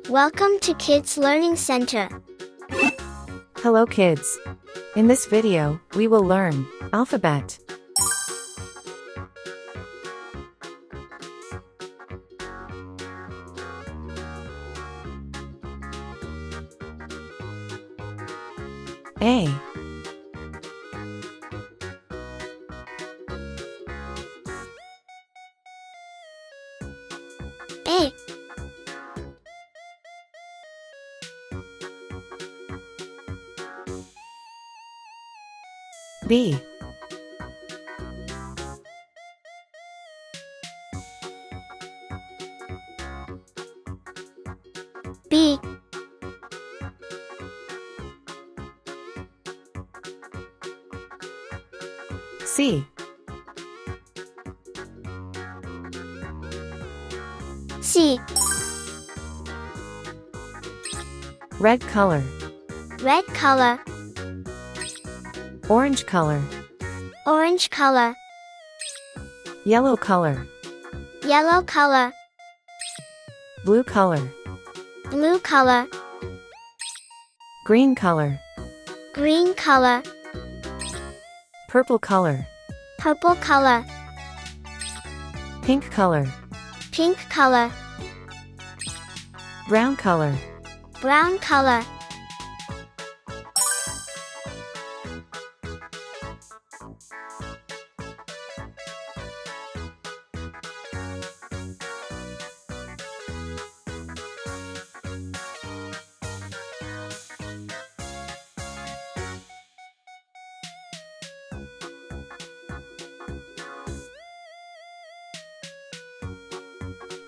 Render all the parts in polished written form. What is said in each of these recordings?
Welcome to Kids Learning Center. Hello kids. In this video, we will learn alphabet. A. A. B. B. C. C. Red color. Red color. Orange color. Orange color. Yellow color. Yellow color. Blue color. Blue color. Green color. Green color. Purple color. Purple color. Pink color. Pink color. Brown color. Brown color.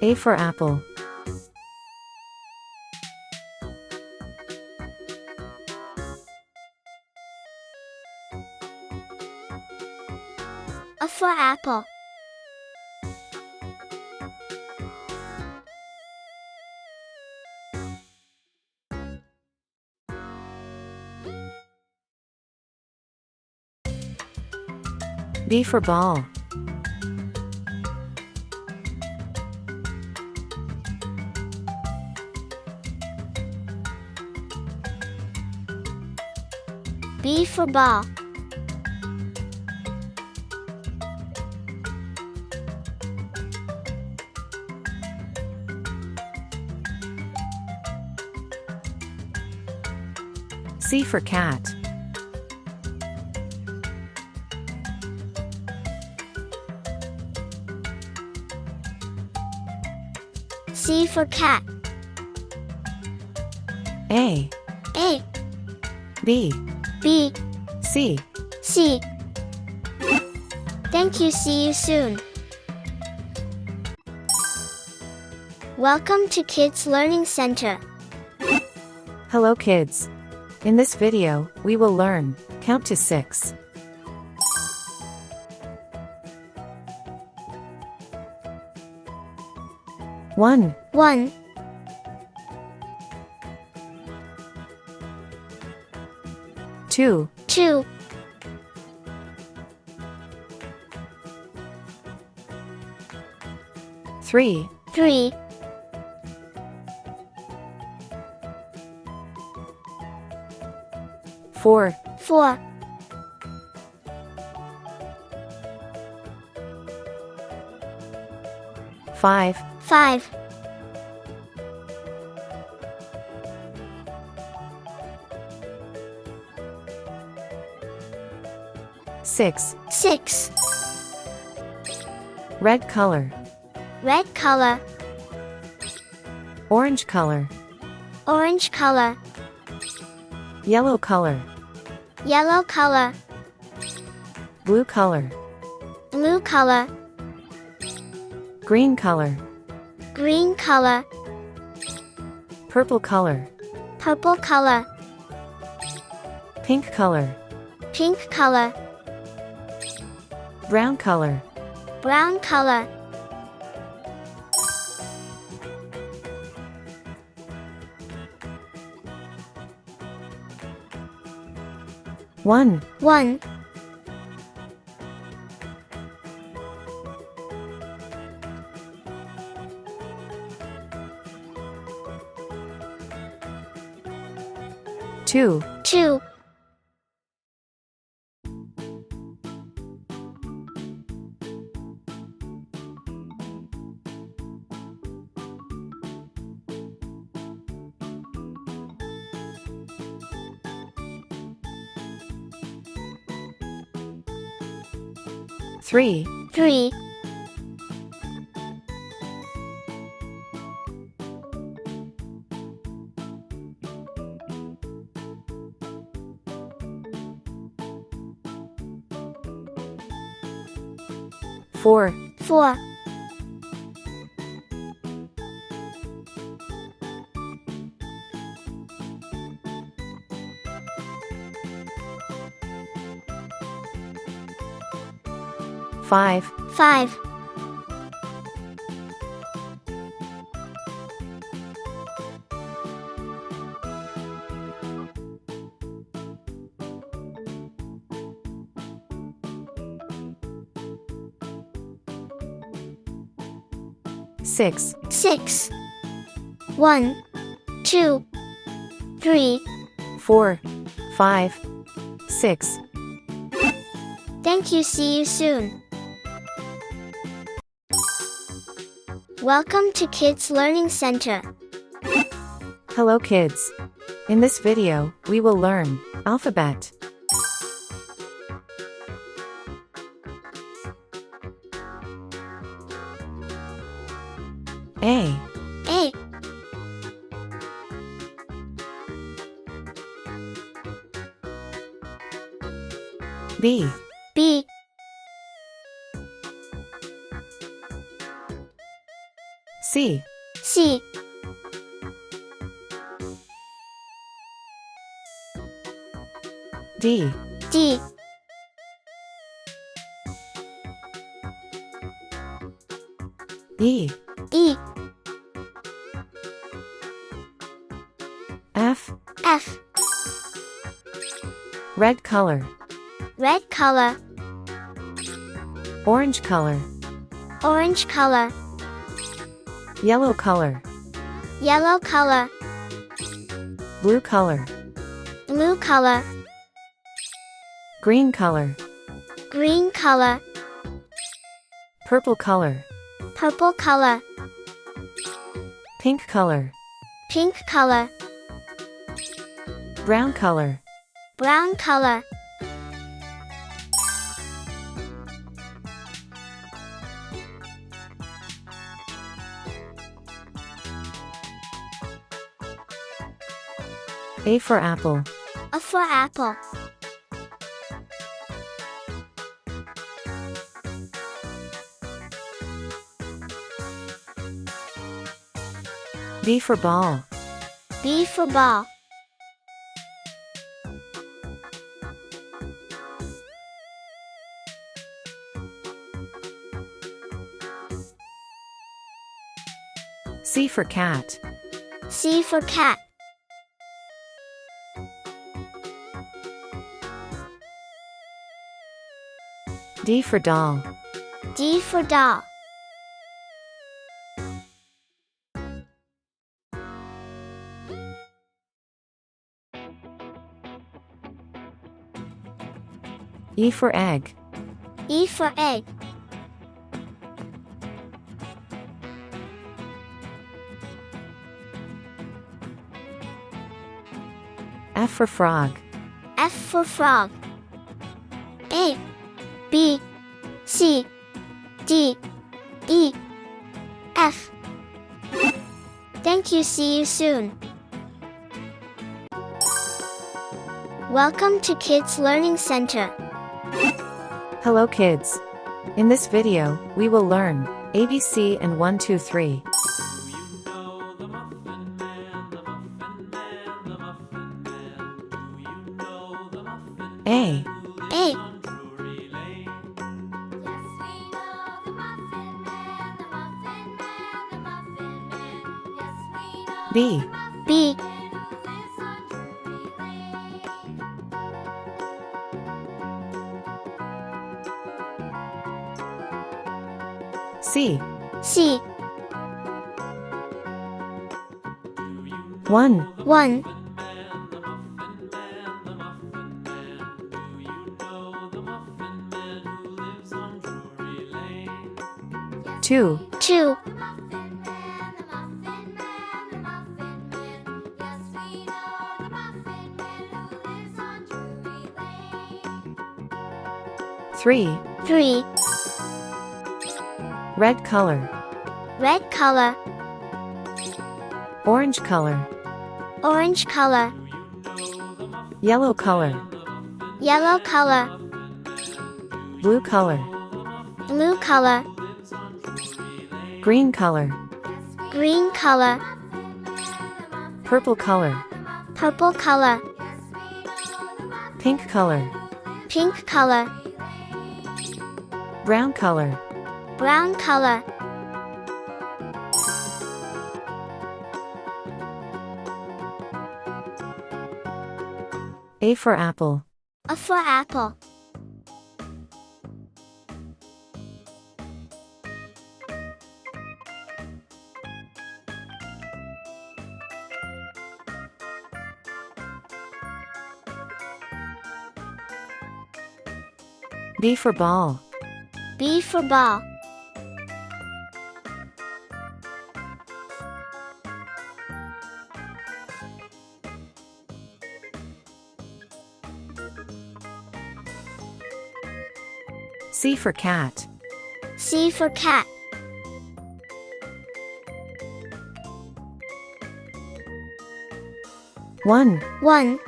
A for apple. A for apple. B for ball. B for ball. C for cat. C for cat. A. A. B. B. C. C. Thank you. See you soon. Welcome to Kids Learning Center. Hello kids. In this video, we will learn count to 6. One. 1. 2. 2. 3. 3. 4. 4. 5. 5. 6. 6. Red color. Red color. Orange color. Orange color. Yellow color. Yellow color. Blue color. Blue color. Green color. Green color. Purple color. Purple color. Pink color. Pink color. Brown color. Brown color. One. 1. 2, 2, 3, 3, 4, 4, 5, 5, 6, 6, 1, 2, 3. 4, 5, 6. Thank you. See you soon. Welcome to Kids Learning Center. Hello kids. In this video, we will learn alphabet. A, A, B, B, C, C, D, D, E, E, F, F. red color, Red color, orange color, orange color, yellow color, yellow color, blue color, blue color, green color, green color, purple color, purple color, pink color, pink color, brown color. brown color. A for apple, A for apple. B for ball, B for ball. C for cat, C for cat. D for doll, D for doll. E for egg, E for egg. F for frog, F for frog. A, B, C, D, E, F. Thank you. See you soon. Welcome to Kids Learning Center. Hello kids. In this video, we will learn ABC and 1, 2, 3. A, A, B, B, C, C, 1, 1, 2, 2, 3, 3, red color, red color, orange color, orange color, yellow color, yellow color, blue color, blue color, green color, green color, purple color, purple color, pink color, pink color, brown color. brown color. A for apple. A for apple. B for ball. B for ball. C for cat. C for cat. One, 1,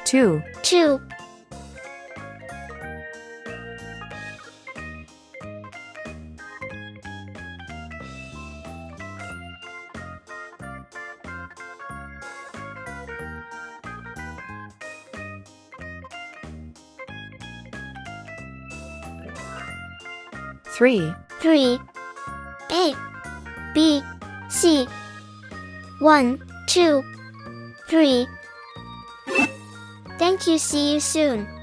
2, 2, 3, 3, A, B, C. 1, 2, 3. Thank you. See you soon.